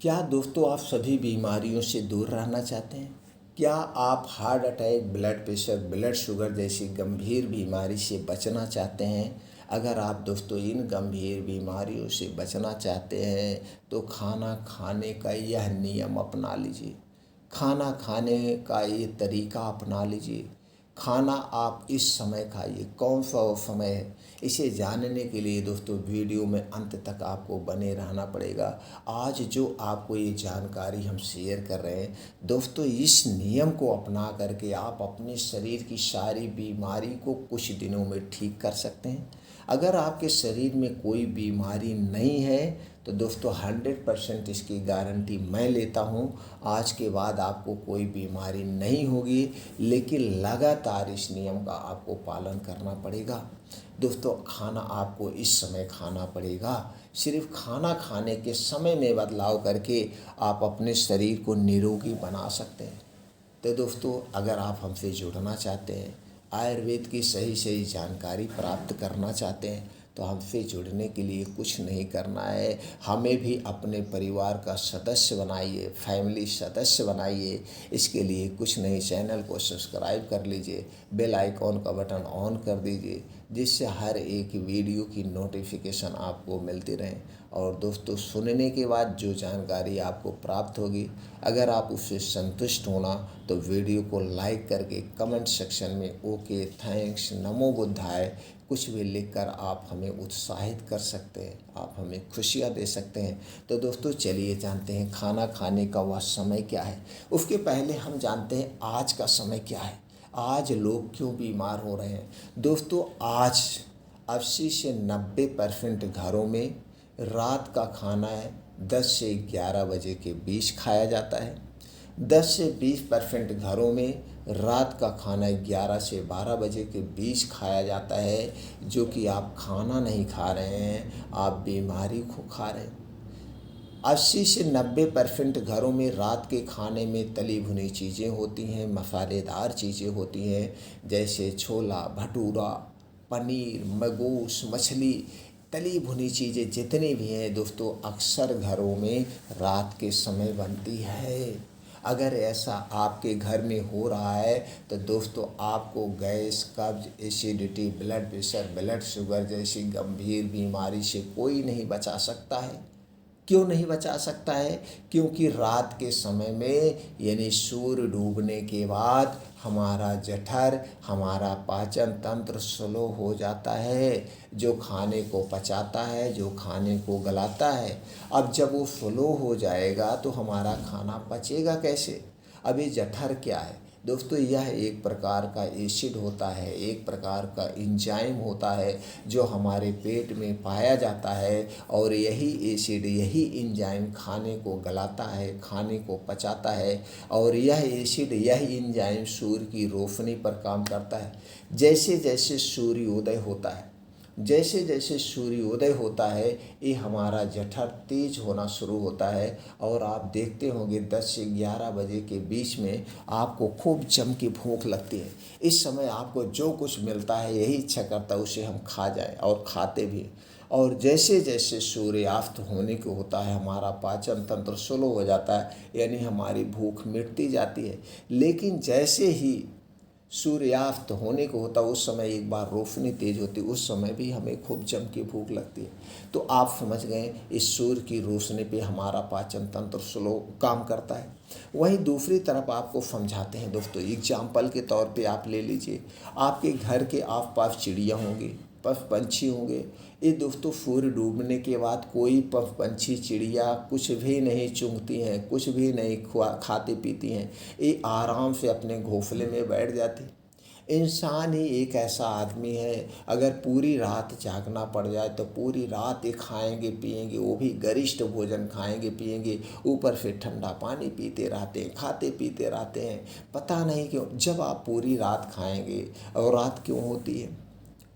क्या दोस्तों आप सभी बीमारियों से दूर रहना चाहते हैं? क्या आप heart attack, blood pressure, blood sugar जैसी गंभीर बीमारी से बचना चाहते हैं? अगर आप दोस्तों इन गंभीर बीमारियों से बचना चाहते हैं तो खाना खाने का यह नियम अपना लीजिए। खाना खाने का ये तरीका अपना लीजिए। खाना आप इस समय खाइए। कौन सा वो समय है, इसे जानने के लिए दोस्तों वीडियो में अंत तक आपको बने रहना पड़ेगा। आज जो आपको ये जानकारी हम शेयर कर रहे हैं दोस्तों, इस नियम को अपना करके आप अपने शरीर की सारी बीमारी को कुछ दिनों में ठीक कर सकते हैं। अगर आपके शरीर में कोई बीमारी नहीं है तो दोस्तों 100% इसकी गारंटी मैं लेता हूँ, आज के बाद आपको कोई बीमारी नहीं होगी। लेकिन लगातार इस नियम का आपको पालन करना पड़ेगा। दोस्तों खाना आपको इस समय खाना पड़ेगा। सिर्फ खाना खाने के समय में बदलाव करके आप अपने शरीर को निरोगी बना सकते हैं। तो दोस्तों अगर आप हमसे जुड़ना चाहते हैं, आयुर्वेद की सही सही जानकारी प्राप्त करना चाहते हैं तो हमसे जुड़ने के लिए कुछ नहीं करना है। हमें भी अपने परिवार का सदस्य बनाइए, फैमिली सदस्य बनाइए। इसके लिए कुछ नहीं, चैनल को सब्सक्राइब कर लीजिए, बेल आइकॉन का बटन ऑन कर दीजिए, जिससे हर एक वीडियो की नोटिफिकेशन आपको मिलती रहे। और दोस्तों सुनने के बाद जो जानकारी आपको प्राप्त होगी, अगर आप उससे संतुष्ट होना तो वीडियो को लाइक करके कमेंट सेक्शन में ओके, थैंक्स, नमो बुद्धाय कुछ भी लिखकर आप हमें उत्साहित कर सकते हैं, आप हमें खुशियाँ दे सकते हैं। तो दोस्तों चलिए जानते हैं खाना खाने का वह समय क्या है। उसके पहले हम जानते हैं आज का समय क्या है, आज लोग क्यों बीमार हो रहे हैं। दोस्तों आज 80 से 90% घरों में रात का खाना है 10 से 11 बजे के बीच खाया जाता है। 10 से 20% घरों में रात का खाना 11 से 12 बजे के बीच खाया जाता है। जो कि आप खाना नहीं खा रहे हैं, आप बीमारी को खा रहे हैं। 80 से 90% घरों में रात के खाने में तली भुनी चीज़ें होती हैं, मसालेदार चीज़ें होती हैं, जैसे छोला भटूरा, पनीर, मगोस, मछली। तली भुनी चीज़ें जितनी भी हैं दोस्तों अक्सर घरों में रात के समय बनती है। अगर ऐसा आपके घर में हो रहा है तो दोस्तों आपको गैस, कब्ज, acidity, blood pressure, blood sugar जैसी गंभीर बीमारी से कोई नहीं बचा सकता है। क्यों नहीं बचा सकता है? क्योंकि रात के समय में यानी सूर्य डूबने के बाद हमारा जठर, हमारा पाचन तंत्र स्लो हो जाता है, जो खाने को पचाता है, जो खाने को गलाता है। अब जब वो स्लो हो जाएगा तो हमारा खाना पचेगा कैसे? अब ये जठर क्या है दोस्तों? यह एक प्रकार का एसिड होता है, एक प्रकार का एंजाइम होता है जो हमारे पेट में पाया जाता है। और यही एसिड, यही एंजाइम खाने को गलाता है, खाने को पचाता है। और यह एसिड, यह एंजाइम सूर्य की रोशनी पर काम करता है। जैसे जैसे सूर्योदय होता है, जैसे जैसे सूर्योदय होता है, ये हमारा जठर तेज होना शुरू होता है। और आप देखते होंगे 10 से 11 बजे के बीच में आपको खूब जम के भूख लगती है। इस समय आपको जो कुछ मिलता है यही इच्छा करता है उसे हम खा जाएं, और खाते भी। और जैसे जैसे सूर्यास्त होने को होता है हमारा पाचन तंत्र स्लो हो जाता है, यानी हमारी भूख मिटती जाती है। लेकिन जैसे ही सूर्यास्त होने को होता है उस समय एक बार रोशनी तेज होती है, उस समय भी हमें खूब जम के भूख लगती है। तो आप समझ गए, इस सूर्य की रोशनी पे हमारा पाचन तंत्र स्लो काम करता है। वहीं दूसरी तरफ आपको समझाते हैं दोस्तों, एग्जाम्पल के तौर पे आप ले लीजिए, आपके घर के आसपास चिड़िया होंगी, पशु पंछी होंगे। ये दोस्तों सूर्य डूबने के बाद कोई पशु पंछी चिड़िया कुछ भी नहीं चुंगती हैं, कुछ भी नहीं खाती पीती हैं, ये आराम से अपने घोंसले में बैठ जाती। इंसान ही एक ऐसा आदमी है, अगर पूरी रात जागना पड़ जाए तो पूरी रात ये खाएंगे पिएंगे, वो भी गरिष्ठ भोजन खाएंगे पिएंगे, ऊपर से ठंडा पानी पीते रहते हैं, खाते पीते रहते हैं। पता नहीं क्यों। जब आप पूरी रात खाएंगे, और रात क्यों होती है?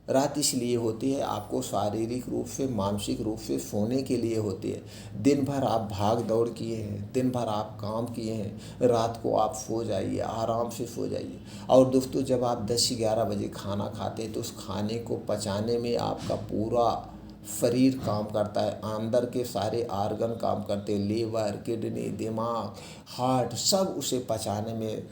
रात इसलिए होती है, आपको शारीरिक रूप से, मानसिक रूप से सोने के लिए होती है। दिन भर आप भाग दौड़ किए हैं, दिन भर आप काम किए हैं, रात को आप सो जाइए, आराम से सो जाइए। और दोस्तों जब आप 10-11 बजे खाना खाते हैं तो उस खाने को पचाने में आपका पूरा शरीर काम करता है, अंदर के सारे आर्गन काम करते हैं, लीवर, किडनी, दिमाग, हार्ट, सब उसे पचाने में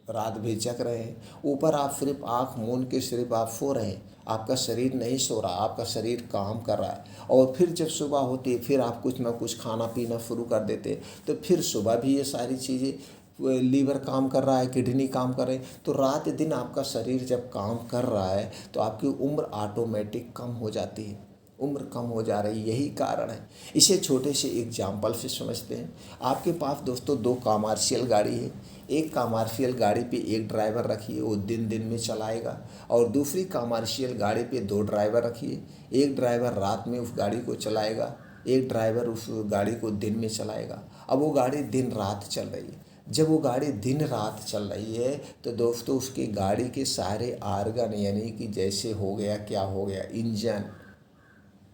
रात भर जग रहे हैं। ऊपर आप सिर्फ आँख मूंद के सिर्फ आप सो रहे हैं, आपका शरीर नहीं सो रहा, आपका शरीर काम कर रहा है। और फिर जब सुबह होती है फिर आप कुछ ना कुछ खाना पीना शुरू कर देते हैं, तो फिर सुबह भी ये सारी चीज़ें, लीवर काम कर रहा है, किडनी काम कर रहे हैं, तो रात दिन आपका शरीर जब काम कर रहा है तो आपकी उम्र ऑटोमेटिक कम हो जाती है, उम्र कम हो जा रही है। यही कारण है। इसे छोटे से एग्जाम्पल से समझते हैं। आपके पास दोस्तों दो कमर्शियल गाड़ी है। एक कमर्शियल गाड़ी पे एक ड्राइवर रखिए, वो दिन दिन में चलाएगा, और दूसरी कमर्शियल गाड़ी पे दो ड्राइवर रखिए। एक ड्राइवर रात में उस गाड़ी को चलाएगा, एक ड्राइवर उस गाड़ी को दिन में चलाएगा। अब वो गाड़ी दिन रात चल रही है। जब वो गाड़ी दिन रात चल रही है तो दोस्तों उसकी गाड़ी के सारे आर्गन, यानी कि जैसे हो गया, क्या हो गया, इंजन,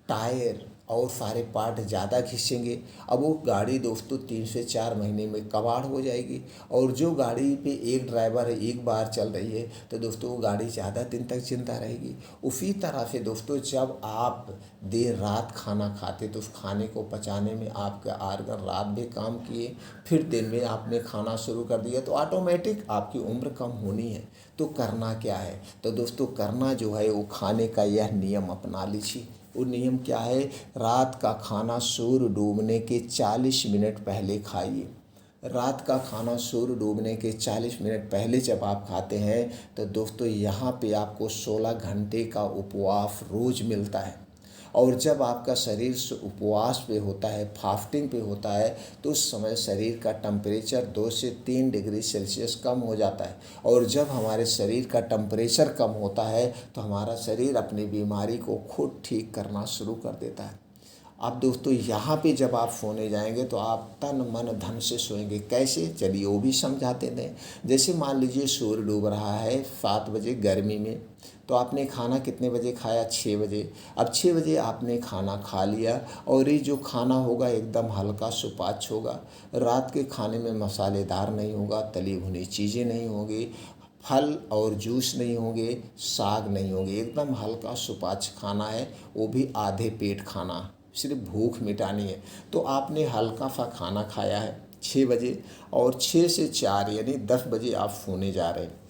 टायर और सारे पार्ट ज़्यादा खींचेंगे। अब वो गाड़ी दोस्तों 3 से 4 महीने में कबाड़ हो जाएगी। और जो गाड़ी पे एक ड्राइवर है, एक बार चल रही है, तो दोस्तों वो गाड़ी ज़्यादा दिन तक जिंदा रहेगी। उसी तरह से दोस्तों जब आप देर रात खाना खाते तो उस खाने को पचाने में आपके आर्गन रात भी काम किए, फिर दिन में आपने खाना शुरू कर दिया, तो ऑटोमेटिक आपकी उम्र कम होनी है। तो करना क्या है, तो दोस्तों करना जो है वो खाने का यह नियम अपना लीजिए। वो नियम क्या है, रात का खाना सूर्य डूबने के 40 मिनट पहले खाइए। रात का खाना सूर्य डूबने के 40 मिनट पहले जब आप खाते हैं तो दोस्तों यहाँ पे आपको 16 घंटे का उपवास रोज़ मिलता है। और जब आपका शरीर उपवास पे होता है, फास्टिंग पे होता है, तो उस समय शरीर का टेम्परेचर 2 से 3 डिग्री सेल्सियस कम हो जाता है। और जब हमारे शरीर का टेम्परेचर कम होता है तो हमारा शरीर अपनी बीमारी को खुद ठीक करना शुरू कर देता है। अब दोस्तों यहाँ पे जब आप सोने जाएंगे तो आप तन मन धन से सोएंगे। कैसे, चलिए वो भी समझाते हैं। जैसे मान लीजिए सूर्य डूब रहा है 7 बजे गर्मी में, तो आपने खाना कितने बजे खाया, 6 बजे। अब 6 बजे आपने खाना खा लिया, और ये जो खाना होगा एकदम हल्का सुपाच्य होगा। रात के खाने में मसालेदार नहीं होगा, तली भुनी चीज़ें नहीं होंगी, फल और जूस नहीं होंगे, साग नहीं होंगे, एकदम हल्का सुपाच्य खाना है, वो भी आधे पेट खाना, सिर्फ भूख मिटानी है। तो आपने हल्का सा खाना खाया है 6 बजे, और 6 से 4 यानी 10 बजे आप सोने जा रहे हैं।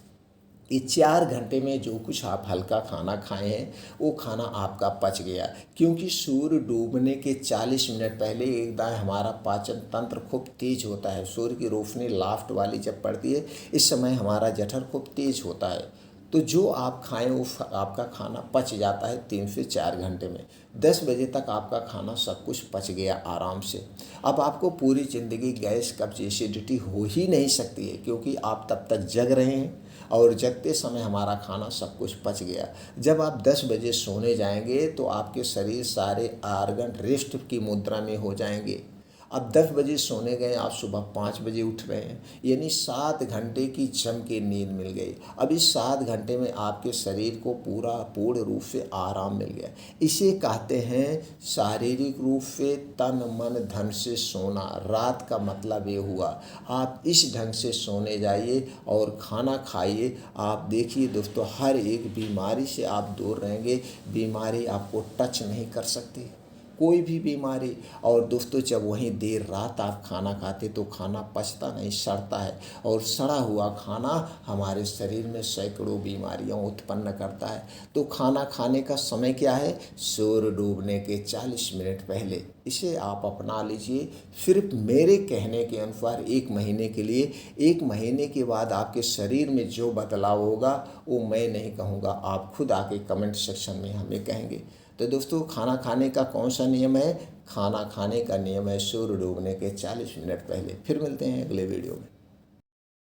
ये 4 घंटे में जो कुछ आप हल्का खाना खाए हैं वो खाना आपका पच गया, क्योंकि सूर्य डूबने के 40 मिनट पहले एकदम हमारा पाचन तंत्र खूब तेज होता है। सूर्य की रोशनी लाफ्ट वाली जब पड़ती है, इस समय हमारा जठर खूब तेज होता है, तो जो आप खाएं वो आपका खाना पच जाता है 3 से 4 घंटे में। 10 बजे तक आपका खाना सब कुछ पच गया आराम से। अब आपको पूरी ज़िंदगी गैस, कब्ज, एसिडिटी हो ही नहीं सकती है, क्योंकि आप तब तक जग रहे हैं, और जगते समय हमारा खाना सब कुछ पच गया। जब आप 10 बजे सोने जाएंगे तो आपके शरीर सारे आर्गन रेस्ट की मुद्रा में हो जाएंगे। अब 10 बजे सोने गए, आप सुबह 5 बजे उठ रहे हैं, यानी 7 घंटे की जम के नींद मिल गई। अब इस 7 घंटे में आपके शरीर को पूर्ण रूप से आराम मिल गया। इसे कहते हैं शारीरिक रूप से तन मन धन से सोना। रात का मतलब ये हुआ, आप इस ढंग से सोने जाइए और खाना खाइए। आप देखिए दोस्तों, हर एक बीमारी से आप दूर रहेंगे। बीमारी आपको टच नहीं कर सकती, कोई भी बीमारी। और दोस्तों जब वहीं देर रात आप खाना खाते तो खाना पचता नहीं, सड़ता है, और सड़ा हुआ खाना हमारे शरीर में सैकड़ों बीमारियां उत्पन्न करता है। तो खाना खाने का समय क्या है, सूर्य डूबने के 40 मिनट पहले। इसे आप अपना लीजिए, सिर्फ मेरे कहने के अनुसार 1 महीने के लिए। 1 महीने के बाद आपके शरीर में जो बदलाव होगा वो मैं नहीं कहूँगा, आप खुद आके कमेंट सेक्शन में हमें कहेंगे। तो दोस्तों खाना खाने का कौन सा नियम है, खाना खाने का नियम है सूर्य डूबने के 40 मिनट पहले। फिर मिलते हैं अगले वीडियो में।